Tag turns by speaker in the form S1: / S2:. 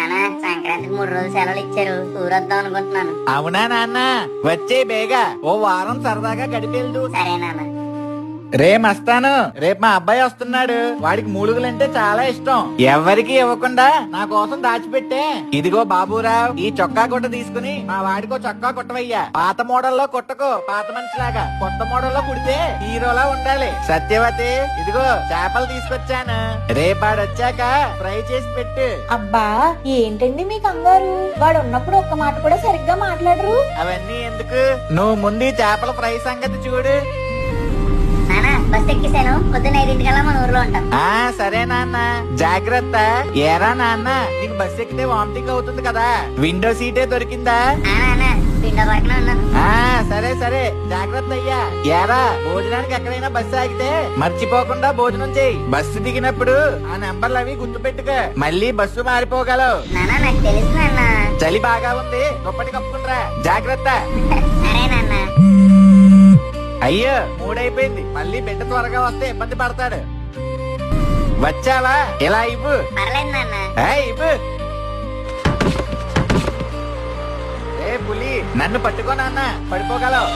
S1: నానా సంక్రాంతికి 3 రోజులు సెలవులు ఇచ్చారు, ఊరొద్దాం అనుకుంటున్నాను.
S2: అవునా నాన్న, వచ్చే బేగా ఓ వారం సరదాగా గడిపేళ్దు.
S1: సరే నాన్న.
S2: రేమస్తాను, రేపు మా అబ్బాయి వస్తున్నాడు. వాడికి మూలుగులంటే చాలా ఇష్టం. ఎవరికి ఇవ్వకుండా నా కోసం దాచిపెట్టే. ఇదిగో బాబురావు, ఈ చొక్కా గుట్ట తీసుకుని మా వాడికో చొక్కా కుట్టవయ్యా. పాత మోడల్లో కుట్టకు, పాత మనిషిలాగా. కొత్త మోడల్లో కుడితే హీరోలా ఉండాలి. సత్యవతి, ఇదిగో చేపలు తీసుకొచ్చాను. రేపాడొచ్చాక ఫ్రై చేసి పెట్టు.
S3: అబ్బా ఏంటండి మీ కంగారు? వాడు ఉన్నప్పుడు ఒక్క మాట కూడా సరిగ్గా మాట్లాడరు.
S2: అవన్నీ ఎందుకు, నువ్వు ముందు ఈ చేపల ఫ్రై సంగతి చూడు.
S1: నానా బస్ ఎక్కిసాను, పొద్దున్న 5 మన ఊర్లో ఉంటాం.
S2: సరే నాన్న, జాగ్రత్త. ఏరా నాన్న, నీకు బస్ ఎక్కితే వామిటింగ్ అవుతుంది కదా, విండో సీటే దొరికిందా?
S1: నానా పిండ పక్కన ఉన్నాను.
S2: సరే సరే, జాగ్రత్త అయ్యా. ఏరా, భోజనానికి ఎక్కడైనా బస్సు ఆగితే మర్చిపోకుండా భోజనం చేయి. బస్సు దిగినప్పుడు ఆ నెంబర్లు అవి గుర్తు పెట్టుకో, మళ్ళీ బస్సు మారిపోగలవు.
S1: నానా నాకు తెలుసు నాన్న.
S2: చలి బాగా ఉంది, దుప్పటి కప్పుకుంట్రా. జాగ్రత్త.
S1: సరే నాన్న.
S2: అయ్యో 3 అయిపోయింది, మళ్ళీ బిడ్డ త్వరగా వస్తే ఇబ్బంది పడతాడు. వచ్చావా? ఇలా ఇవ్వు.
S1: పర్లేదు నాన్న.
S2: ఇవ్వు. ఏ పులి, నన్ను పట్టుకో నాన్న, పడిపోగలవు.